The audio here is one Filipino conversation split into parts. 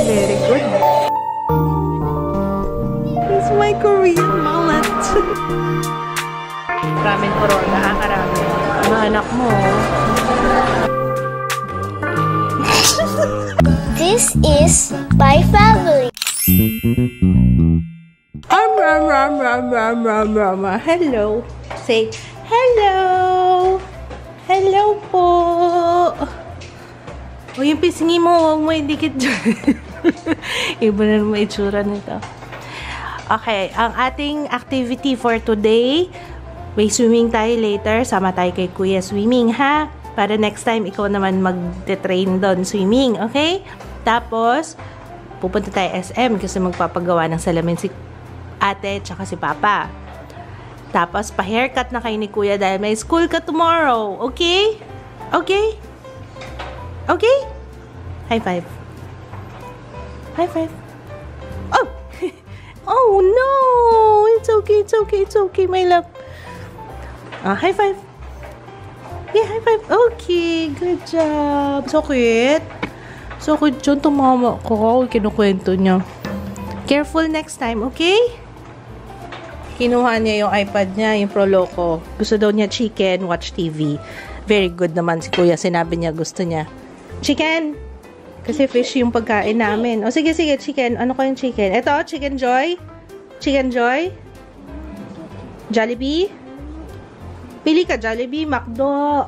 Very good. It's my Korean mullet. Ramen corona, ramen. Ano anak mo? This is my family. Hello. Say, hello. Hello po. O yung pisngi mo, huwag mo idikit dyan. Iba na naman itsura nito. Okay, ang ating activity for today, may swimming tayo later. Sama tayo kay Kuya swimming, ha? Para next time, ikaw naman mag-train doon swimming, okay? Tapos, pupunta tayo SM kasi magpapagawa ng salamin si ate tsaka si papa. Tapos, pa-haircut na kayo ni Kuya dahil may school ka tomorrow. Okay? Okay? Okay? High five. High five. Oh! Oh, no! It's okay, it's okay, it's okay, my love. High five. Yeah, high five. Okay, good job. So cute. So cute yun, tumama ko. Kinukwento niya. Careful next time, okay? Kinuha niya yung iPad niya, yung Proloco. Gusto daw niya chicken, watch TV. Very good naman si Kuya. Sinabi niya gusto niya. Chicken! Kasi fish yung pagkain namin. O sige, sige, chicken. Ano ko yung chicken? Ito, Chicken Joy. Chicken Joy. Jollibee. Pili ka, Jollibee, McDo,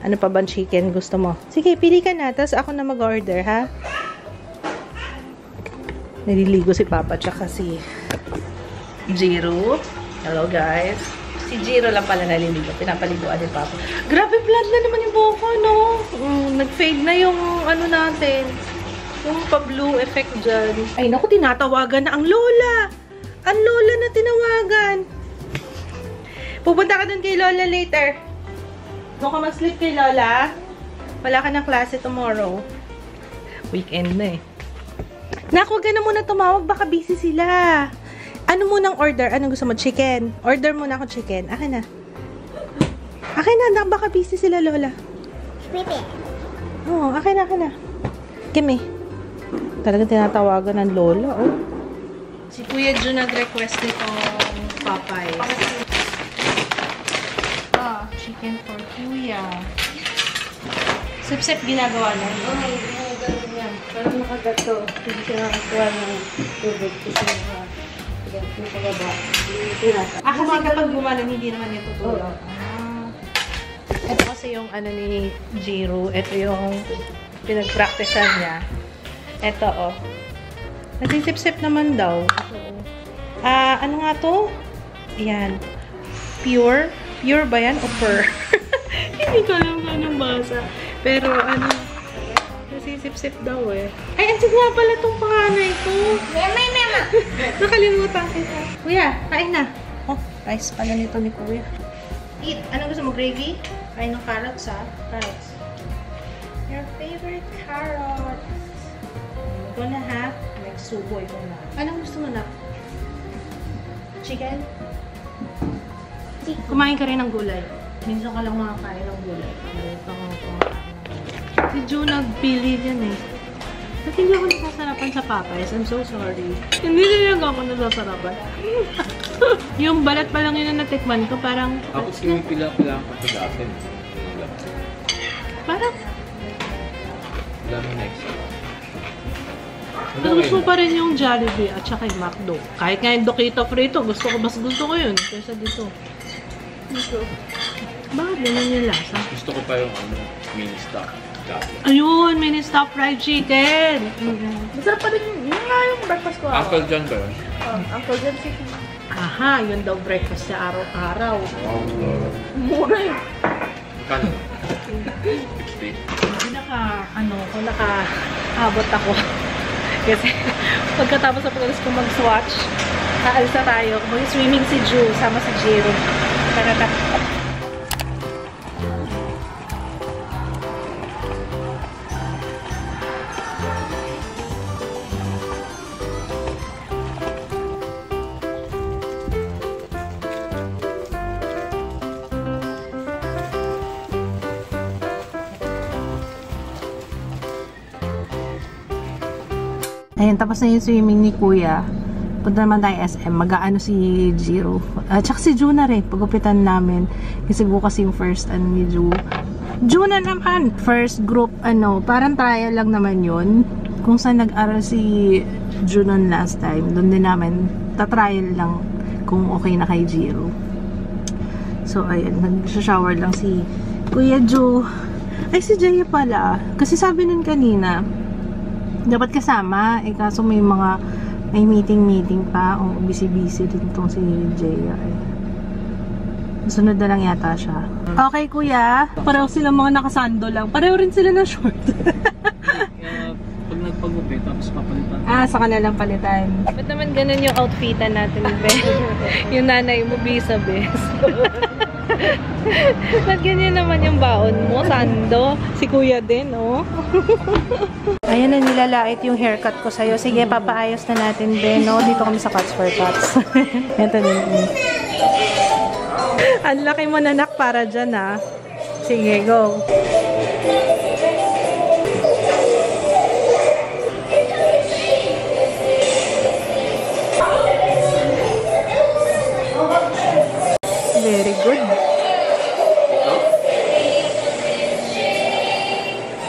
ano pa bang chicken gusto mo? Sige, pili ka na. Tapos ako na mag-order, ha? Naliligo si Papa tsaka si Jiro. Hello, guys. Si Jiro lang pala naliligo. Pinapaliguan ni Papa. Grabe, blood na naman yung buhok ko, no? Nag-fade na yung ano natin. Yung pa-blue effect dyan. Ay, naku, tinatawagan na ang lola. Ang lola na tinawagan. Pupunta ka dun kay Lola later. Doon ka mag-sleep kay Lola. Wala ka ng klase tomorrow. Weekend na eh. Naku, huwag ka na muna tumawag. Baka busy sila. Ano munang order? Anong gusto mo? Chicken. Order muna ako chicken. Akin na. Akin na. Baka busy sila, Lola. Baby. Oo, akin na, akin na. Gimme. Talagang tinatawagan ng Lola, oh. Si Kuya Jun nag-request nitong Popeye. Chicken for Kuya. Sip-sip ginagawa na. Oo, ganun yan. Parang nakagato. Hindi siya nakakuha ng tubig. Kasi yung pagaba. Kasi kapag gumalan, hindi naman yung tutulog. Ito kasi yung ano ni Jiro. Ito yung pinag-practicean niya. Ito, oh. Nagsisip-sip naman daw. Ano nga to? Ayan. Pure. Pure ba yan o pur? Hindi ko alam kung anong basa. Pero ano, nasisip-sip daw eh. Ay, ansin nga pala itong panganay ko. Mama. Nakalimutan kita. Kuya, kain na. Oh, rice pala nito ni Kuya. Eat. Anong gusto mo? Gravy? Kain ng carrots ha? Carrots. Your favorite carrots. Ito na ha. Nagsuboy ko na. Anong gusto mo na? Chicken? Kumain ka rin ng gulay. Minsan ka lang makakain ng gulay. Si June nagpili yan eh. Ba't hindi ako nasasarapan sa Popeyes? I'm so sorry. Hindi rin ako nasasarapan. Yung balat pa lang yun na natikman ko, parang... Tapos yung pila-pila ang kapag-asin. Parang... Wala mo next. Gusto pa rin yung Jollibee at saka yung McDo. Kahit nga yung Dokito Frito, gusto ko yun. Kaysa dito. Bakit naman yung lasa? Gusto ko pa yung mini stock. Ayun, mini stop fried chicken. Masarap pa rin yun nga yung breakfast ko. Uncle John ba yun? Uncle John chicken. Aha, yun daw breakfast sa araw-araw. Mura yun. Kano? 60? Nakaabot ako. Kasi pagkatapos sa pag-alis ko mag-swatch, aalsa tayo. Mag-swimming si Ju, sama si Jiro. Tara. Ayun, tapos na yung swimming ni Kuya. Punta naman tayo SM. Mag-aano si Jiro. Tsaka si Juna rin. Pagupitan namin. Kasi bukas yung first ni Juna naman. First group, parang trial lang naman yun. Kung saan nag-aral si Junon last time. Doon din namin, tatrial lang kung okay na kay Jiro. So, ayun. Nag-shower lang si Kuya Ju. Ay, si Jaya pala. Kasi sabi nun kanina, dapat kasama. Kaso may meeting pa. O, busy-busy din itong si Jaya. Sunod na lang yata siya. Okay, Kuya. Pareho sila mga nakasando lang. Pareho rin sila na short. Pag nagpagupit, tapos papalitan. Sa kanilang palitan. Ba't naman ganun yung outfitan natin, be? Yung nanay mo, bisa-bes. Ba't ganyan naman yung baon mo, sando? Si Kuya din, oh. Ayan na, nilalait yung haircut ko sa'yo. Sige, papaayos na natin, be, no? Dito kami sa Cuts for Cuts. Ito din. Ang laki mo, nanak, para dyan, ha? Sige, go. Very good.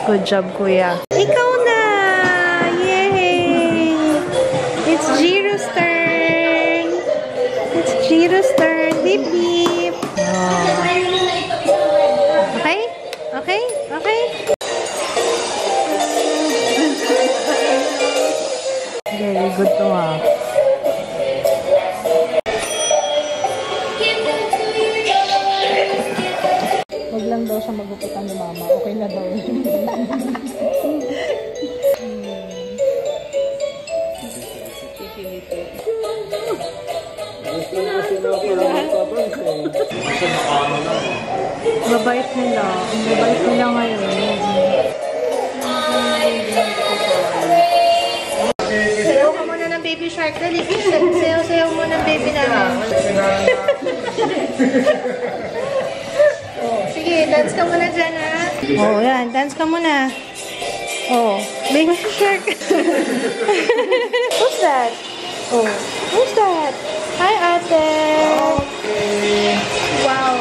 Good job, Kuya. Ikaw na! Yay! It's Jiro's turn! It's Jiro's turn! Beep, beep! Oh. Okay? Okay? Okay? Very good to, ha? Huwag lang daw siya magupitan ni Mama. Okay na daw. Mabait nila. Mabait nila ngayon. Sayaw ka muna ng baby shark. Dali, sayaw mo ng baby namin. Sige, dance ka muna dyan, ha? Oo, yan. Dance ka muna. Oh, baby shark. Who's that? Oh, who's that? Hi, ate. Okay. Wow.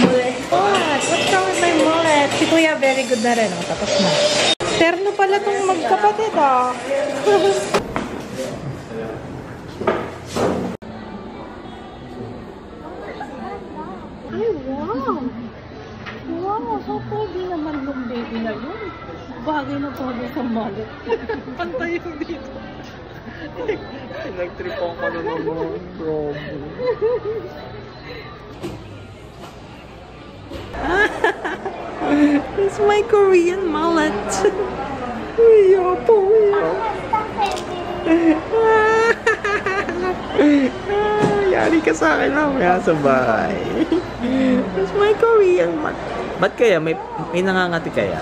Mullet. What? What's wrong with my mullet? Si Kuya, very good na rin. Oh, tapos na. Terno pala itong magkapatid, ah. Ay, wow. Wow, so pwede naman ng baby na yun. Bagay na bagay sa mullet. Pantay yung dito. Nag-tripong ka na naman. It's my Korean mullet. Yari ka sa akin mamaya sa bahay. It's my Korean mullet. Ba't kaya? May nangangati kaya?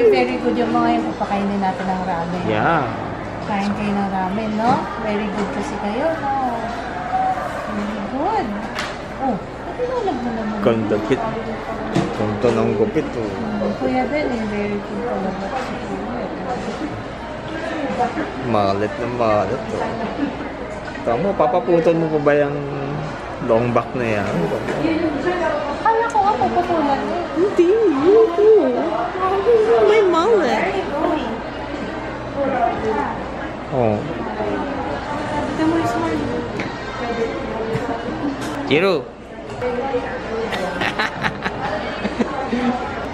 Very good yung mga yung papakainin natin ng ramen. Yeah. Kain kayo ng ramen, no? Very good kasi kayo, no? Very good. Oh, natinulog mo naman. Kondagit. Konto ng gupit, oh. Kuya din, very good talaga si Kuya. Malit na malit, oh. Tama, papaputon mo pa ba yung long back na yan? Kala ko nga paputulan mo. Hindi, may mullet. Oh. Ito mo yung smile. Jiro!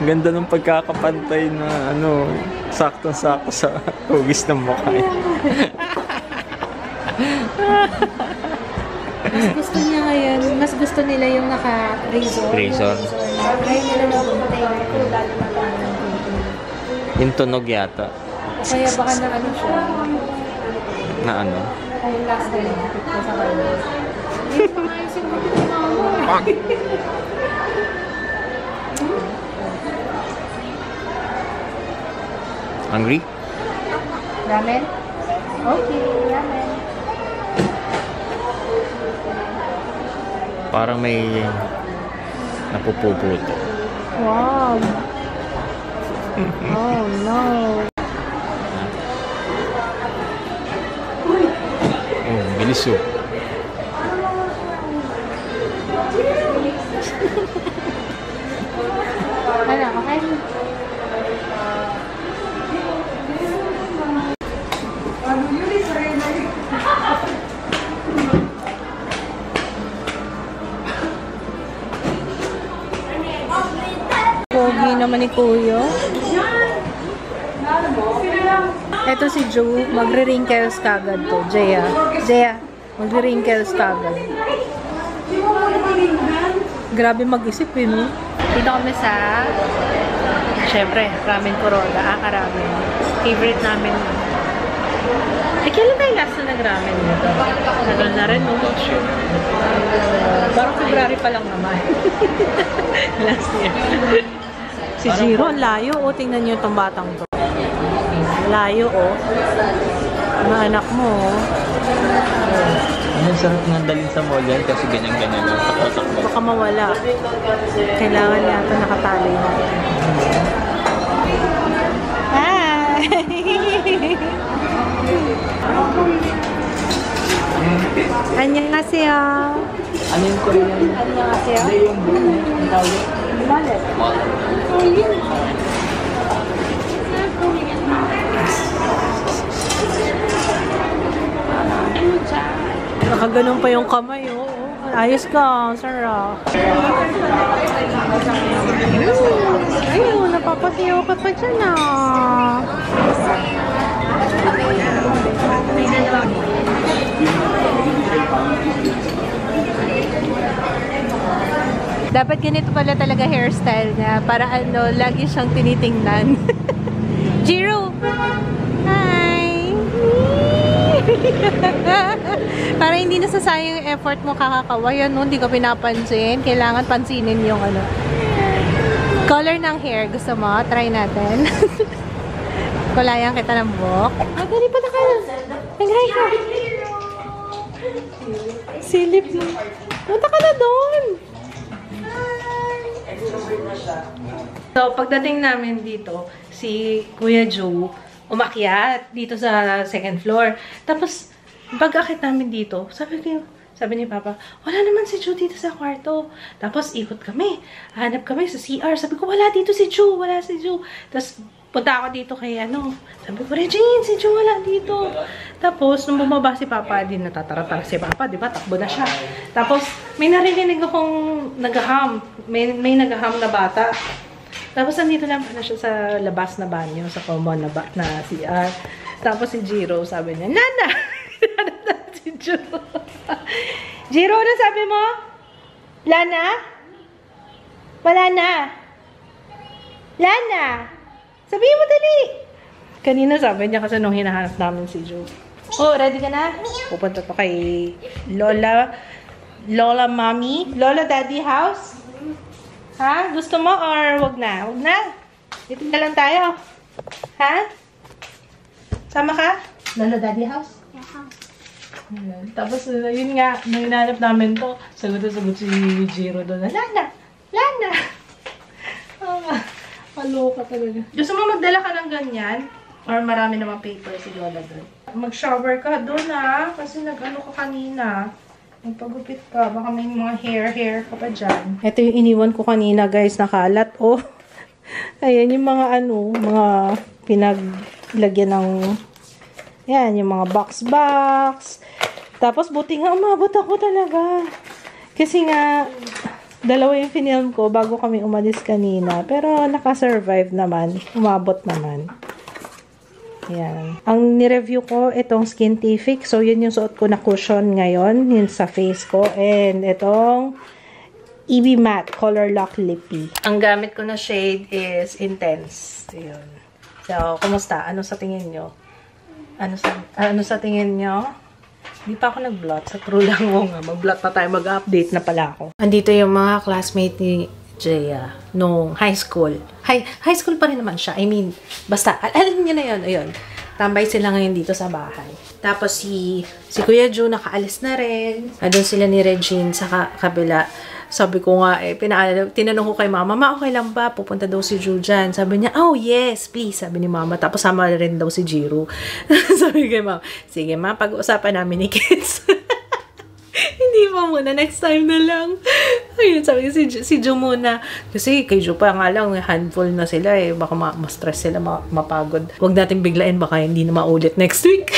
Ganda ng pagkakapantay na saktong-sakto sa hugis ng mukha. Mas gusto niya ngayon, mas gusto nila yung naka-razor. Razor. Ngayon nila napupunta yung lalo na lang. Yung tunog yata. Kaya baka na ano siya. Na ano? Kaya last time, nakit ko sa kanya. Hindi pa nga yung sinugit ni Mama. Hungry? Ramen? Okay, ramen. Parang may Napupuputo. Wow. Oh, no. Oh, bilis oh. Ano, okay? Pogi naman ni Kuya. Eto si Joe, magre-wrinkles kagad to. Jaya, magre-wrinkles kagad. Grabe mag-isip eh, no? Dito kami sa, syempre, ramen Kuroda. Ramen. Favorite namin. Eh, kailan tayo last na nag-ramen nito? Nagal na rin, no? Parang February pa lang naman. Last year. Si Jiro, ang layo. O, tingnan niyo itong batang to. Layo, oh. Mga anak mo, oh. Ang sarap nga dalhin sa mall yan kasi ganyan-ganyan lang. Takbo-takbo. Baka mawala. Kailangan yata nakatali na. Hi! Annyeonghaseyo. Ano yung Korean? Annyeonghaseyo. Hindi yung buo. Ang tawag. Mallet. Nakaganon pa yung kamay, oh. Ayos ka, sarap. Ayun, napapasiyaw ka pa dyan, ah. Dapat ganito pala talaga hairstyle niya. Para ano, lagi siyang tinitingnan. Jiro! Hi! Para hindi nasasayang yung effort mo kakakawa. Yan, no? Hindi ka pinapansin. Kailangan pansinin yung ano. Color ng hair. Gusto mo? Try natin. Kulayan kita ng buhok. Dali pa na ka. Nag-hi ka. Silip mo. Punta ka na doon. So, pagdating namin dito, si Kuya Joe umakyat dito sa second floor. Tapos, pag-akit namin dito, sabi ni Papa, wala naman si Joe dito sa kwarto. Tapos, ikot kami. Hanap kami sa CR. Sabi ko, wala dito si Joe. Wala si Joe. Tapos, punta ako dito kay ano. Sabi ko, Regine, si Joe wala dito. Tapos, nung bumaba si Papa, din natataratara si Papa. Diba? Takbo na siya. Tapos, may narinig akong nag-aham. May nag-aham na bata. Tapos, nandito lang pala siya sa labas na banyo, sa common na CR. Tapos, si Jiro, sabi niya, Nana! Nana si Jiro. Jiro, ano sabi mo? Lana? Wala na. Lana! Sabihin mo dali! Kanina sabi niya kasi nung hinahanap namin si Joe. Oh, ready ka na? Pupunta pa kay Lola Mommy? Lola Daddy house? Ha? Gusto mo or wag na? Wag na? Dito na lang tayo. Ha? Sama ka? Lola Daddy house? Yeah. Tapos, yun nga, nung hinahanap namin to, sagot si Jiro doon. Lana! Lana! Maloka talaga. Gusto mo magdala ka ng ganyan? Or marami namang paper si Lola doon? Mag-shower ka doon ha. Kasi nag-ano ka kanina. Magpagupit ka. Baka may mga hair ka pa dyan. Ito yung iniwan ko kanina guys. Nakalat. Oh. Ayan yung mga ano. Mga pinaglagyan ng yan. Yung mga box. Tapos buti nga umabot ako talaga. Kasi nga dalawa yung film ko bago kami umalis kanina. Pero nakasurvive naman. Umabot naman. Yan. Ang nireview ko, itong Skintific. So, yun yung suot ko na cushion ngayon. Yun sa face ko. And itong EB Matte Color Lock Lippy. Ang gamit ko na shade is Intense. Yun. So, kumusta? Ano sa tingin nyo? Ano sa tingin nyo? Hindi pa ako nag-blot. Sa true lang mo nga. Mag-blot na tayo. Mag-update na pala ako. Andito yung mga classmate ni Jaya nung high school. High school pa rin naman siya. I mean, basta, alam niyo na yun. Ayun. Tambay sila ngayon dito sa bahay. Tapos si Kuya Joe nakaalis na rin. Andun sila ni Regine sa kabila. Sabi ko nga tinanong ko kay mama, ma, okay lang ba? Pupunta daw si Ju dyan. Sabi niya, oh yes, please. Sabi ni mama. Tapos sama rin daw si Jiro. Sabi kay mama, sige ma, pag-uusapan namin ni kids. Hindi pa muna, next time na lang. Ayun, sabi si Ju muna. Kasi kay Ju pa nga lang, handful na sila eh. Baka ma-stress sila, mapagod. Huwag natin biglain, baka hindi na maulit next week.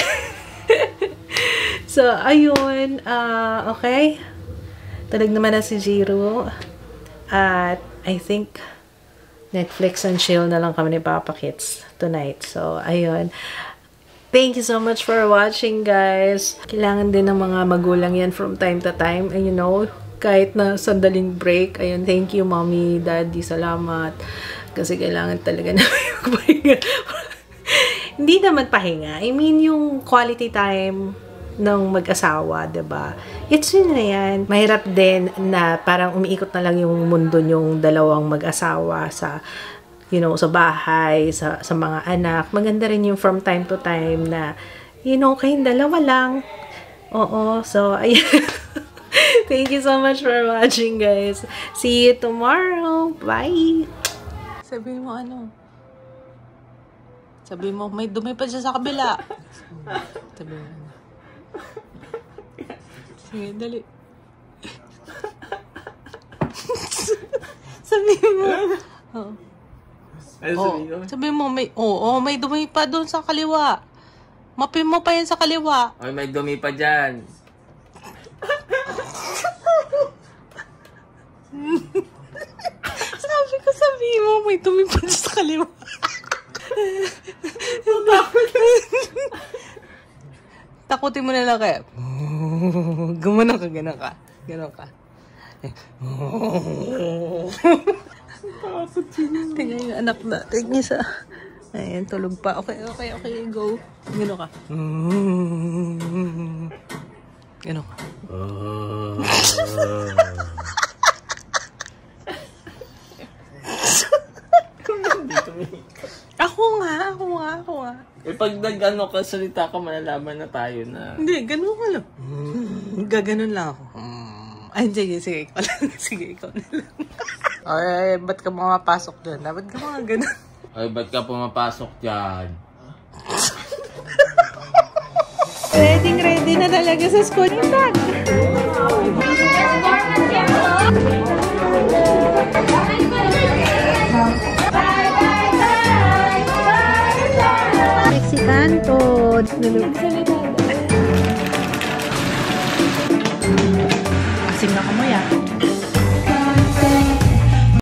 So, ayun. Okay. Talag naman na si Jiro. At I think Netflix and chill na lang kami ni Papa Kids tonight. So, ayun. Thank you so much for watching, guys. Kailangan din ng mga magulang yan from time to time. And you know, kahit na sandaling break. Ayun, thank you, mommy, daddy, salamat. Kasi kailangan talaga na magpahinga. Hindi naman pahinga. I mean, yung quality time ng mag-asawa, diba? It's yun na yan. Mahirap din na parang umiikot na lang yung mundo yung dalawang mag-asawa sa you know, sa bahay, sa mga anak. Maganda rin yung from time to time na, you know, kayong dalawa lang. Oo, so, ayan. Thank you so much for watching, guys. See you tomorrow. Bye! Sabihin mo ano? Sabihin mo, may dumi pa siya sa kabila. Sabihin mo. Sige, dali. Sabihin mo. Oh. Sabi mo, may dumi pa doon sa kaliwa. Mapin mo pa yan sa kaliwa. Ay, may dumi pa dyan. Sabi mo, may dumi pa dyan sa kaliwa. Takutin mo na lang kaya. Gumanon ka, ganon ka. Ganon ka. Tingnan yung anak natin isa. Ayan, tulog pa. Okay, go. Gano'n ka. Gano'n ka. Ako nga. Eh, pag nag-ano ka, salita ka, malalaman na tayo na. Hindi, gano'n ka lang. Gaganon lang ako. Ay, sige, ikaw lang. Sige, ikaw na lang. Ay, ba't ka pumapasok dyan? Ba't ka mga ganun? Ay, ba't ka pumapasok dyan? Ready na talaga sa school. Tag! Mexican to. Asing na kamoy ah.